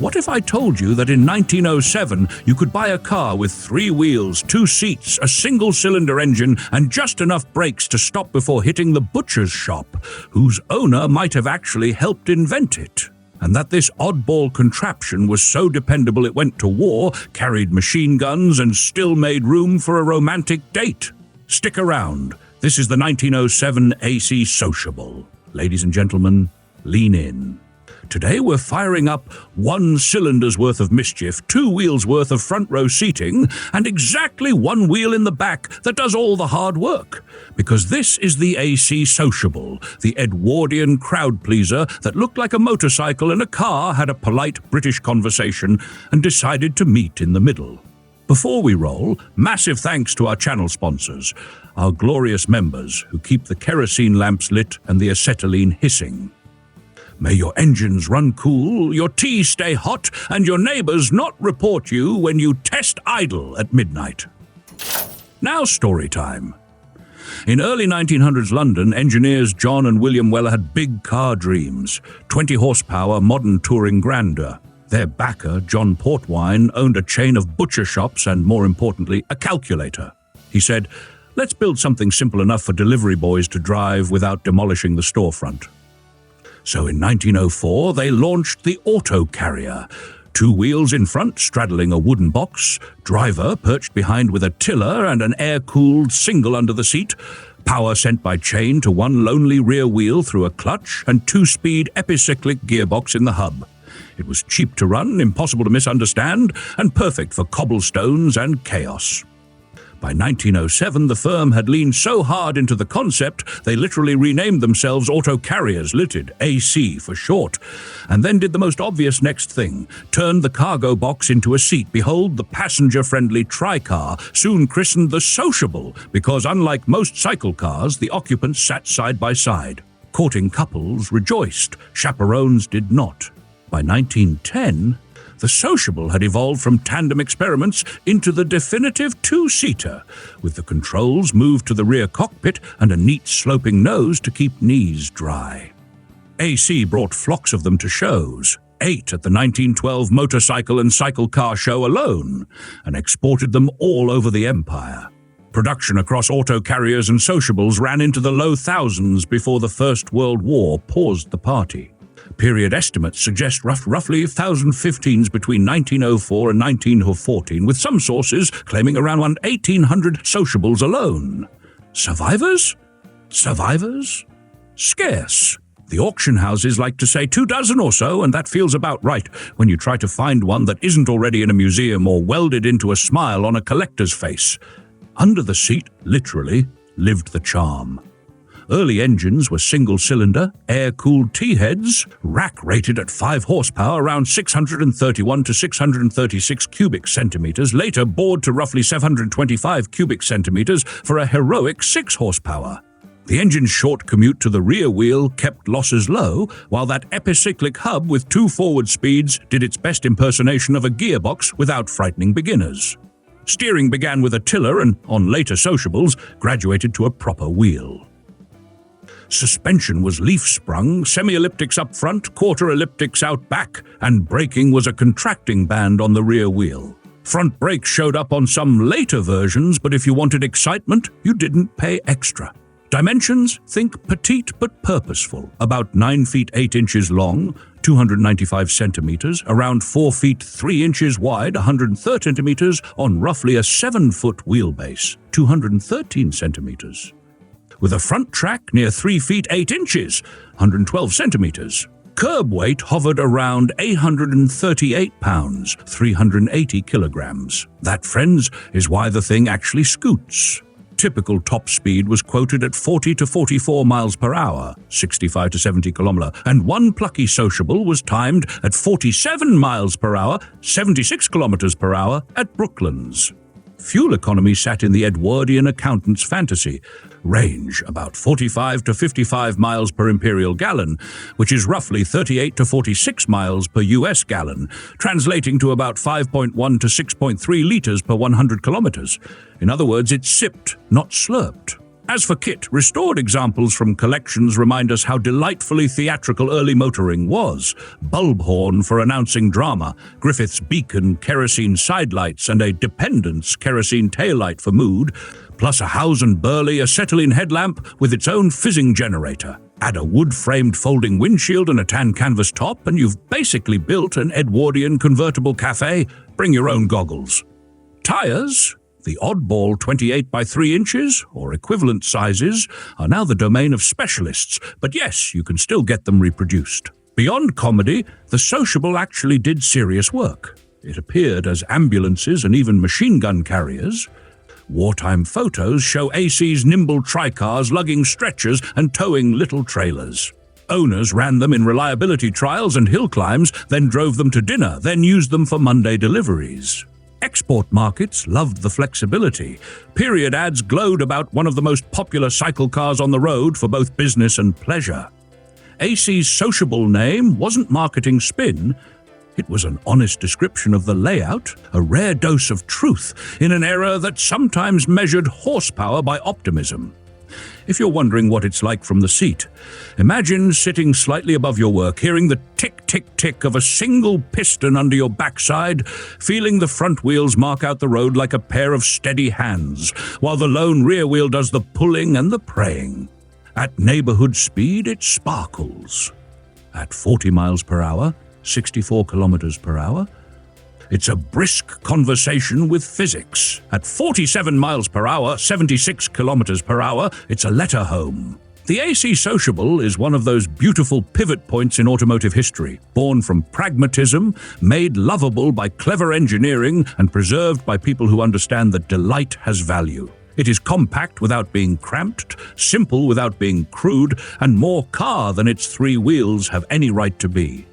What if I told you that in 1907 you could buy a car with 3 wheels, 2 seats, a single-cylinder engine, and just enough brakes to stop before hitting the butcher's shop, whose owner might have actually helped invent it? And that this oddball contraption was so dependable it went to war, carried machine guns, and still made room for a romantic date? Stick around. This is the 1907 AC Sociable. Ladies and gentlemen, lean in. Today we're firing up 1 cylinder's worth of mischief, 2 wheels worth of front row seating, and exactly 1 wheel in the back that does all the hard work. Because this is the AC Sociable, the Edwardian crowd pleaser that looked like a motorcycle and a car had a polite British conversation and decided to meet in the middle. Before we roll, massive thanks to our channel sponsors, our glorious members who keep the kerosene lamps lit and the acetylene hissing. May your engines run cool, your tea stay hot, and your neighbors not report you when you test idle at midnight. Now story time. In early 1900s London, engineers John and William Weller had big car dreams, 20 horsepower modern touring grandeur. Their backer, John Portwine, owned a chain of butcher shops and, more importantly, a calculator. He said, "Let's build something simple enough for delivery boys to drive without demolishing the storefront." So in 1904, they launched the auto carrier. 2 wheels in front straddling a wooden box, driver perched behind with a tiller and an air-cooled single under the seat, power sent by chain to 1 lonely rear wheel through a clutch and 2-speed epicyclic gearbox in the hub. It was cheap to run, impossible to misunderstand, and perfect for cobblestones and chaos. By 1907, the firm had leaned so hard into the concept, they literally renamed themselves Auto Carriers Limited, AC for short, and then did the most obvious next thing, turned the cargo box into a seat. Behold, the passenger-friendly tri-car, soon christened the Sociable, because unlike most cycle cars, the occupants sat side by side. Courting couples rejoiced, chaperones did not. By 1910, the Sociable had evolved from tandem experiments into the definitive 2-seater, with the controls moved to the rear cockpit and a neat sloping nose to keep knees dry. AC brought flocks of them to shows, 8 at the 1912 Motorcycle and Cycle Car Show alone, and exported them all over the empire. Production across auto carriers and Sociables ran into the low thousands before the First World War paused the party. Period estimates suggest roughly 1,015s between 1904 and 1914, with some sources claiming around 1,800 Sociables alone. Survivors? Survivors? Scarce. The auction houses like to say 24 or so, and that feels about right when you try to find one that isn't already in a museum or welded into a smile on a collector's face. Under the seat, literally, lived the charm. Early engines were single-cylinder, air-cooled T-heads, rack-rated at 5 horsepower, around 631 to 636 cubic centimeters, later bored to roughly 725 cubic centimeters for a heroic 6 horsepower. The engine's short commute to the rear wheel kept losses low, while that epicyclic hub with 2 forward speeds did its best impersonation of a gearbox without frightening beginners. Steering began with a tiller and, on later Sociables, graduated to a proper wheel. Suspension was leaf-sprung, semi-elliptics up front, quarter-elliptics out back, and braking was a contracting band on the rear wheel. Front brakes showed up on some later versions, but if you wanted excitement, you didn't pay extra. Dimensions? Think petite but purposeful, about 9 feet 8 inches long, 295 centimeters, around 4 feet 3 inches wide, 130 centimeters, on roughly a 7-foot wheelbase, 213 centimeters. With a front track near 3 feet 8 inches, 112 centimeters. Curb weight hovered around 838 pounds, 380 kilograms. That, friends, is why the thing actually scoots. Typical top speed was quoted at 40 to 44 miles per hour, 65 to 70 kilometers, and one plucky Sociable was timed at 47 miles per hour, 76 kilometers per hour at Brooklands. Fuel economy sat in the Edwardian accountant's fantasy. Range about 45 to 55 miles per imperial gallon, which is roughly 38 to 46 miles per US gallon, translating to about 5.1 to 6.3 liters per 100 kilometers. In other words, it sipped, not slurped. As for kit, restored examples from collections remind us how delightfully theatrical early motoring was. Bulb horn for announcing drama, Griffith's beacon, kerosene sidelights, and a Dependence kerosene taillight for mood, plus a Hausen Burley acetylene headlamp with its own fizzing generator. Add a wood-framed folding windshield and a tan canvas top, and you've basically built an Edwardian convertible cafe. Bring your own goggles. Tires, the oddball 28 by 3 inches, or equivalent sizes, are now the domain of specialists, but yes, you can still get them reproduced. Beyond comedy, the Sociable actually did serious work. It appeared as ambulances and even machine gun carriers. Wartime photos show AC's nimble tricars lugging stretchers and towing little trailers. Owners ran them in reliability trials and hill climbs, then drove them to dinner, then used them for Monday deliveries. Export markets loved the flexibility. Period ads glowed about one of the most popular cycle cars on the road for both business and pleasure. AC's Sociable name wasn't marketing spin. It was an honest description of the layout, a rare dose of truth in an era that sometimes measured horsepower by optimism. If you're wondering what it's like from the seat, imagine sitting slightly above your work, hearing the tick-tick-tick of a single piston under your backside, feeling the front wheels mark out the road like a pair of steady hands, while the lone rear wheel does the pulling and the praying. At neighborhood speed, it sparkles. At 40 miles per hour, 64 kilometers per hour, it's a brisk conversation with physics. At 47 miles per hour, 76 kilometers per hour, it's a letter home. The AC Sociable is one of those beautiful pivot points in automotive history, born from pragmatism, made lovable by clever engineering, and preserved by people who understand that delight has value. It is compact without being cramped, simple without being crude, and more car than its 3 wheels have any right to be.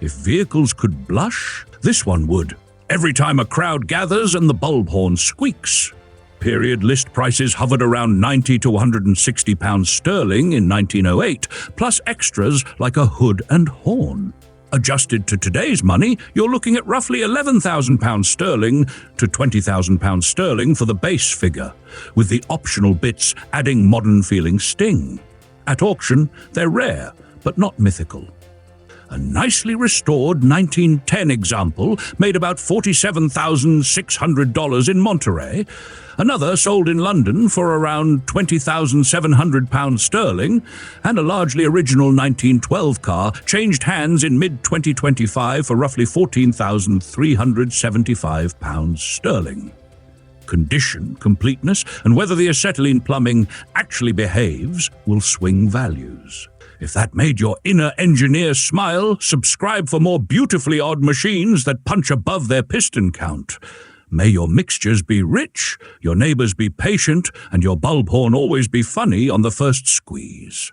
If vehicles could blush, this one would. Every time a crowd gathers and the bulb horn squeaks. Period list prices hovered around £90 to £160 sterling in 1908, plus extras like a hood and horn. Adjusted to today's money, you're looking at roughly £11,000 sterling to £20,000 sterling for the base figure, with the optional bits adding modern-feeling sting. At auction, they're rare, but not mythical. A nicely restored 1910 example made about $47,600 in Monterey, another sold in London for around £20,700 sterling, and a largely original 1912 car changed hands in mid-2025 for roughly £14,375 sterling. Condition, completeness, and whether the acetylene plumbing actually behaves will swing values. If that made your inner engineer smile, subscribe for more beautifully odd machines that punch above their piston count. May your mixtures be rich, your neighbors be patient, and your bulb horn always be funny on the first squeeze.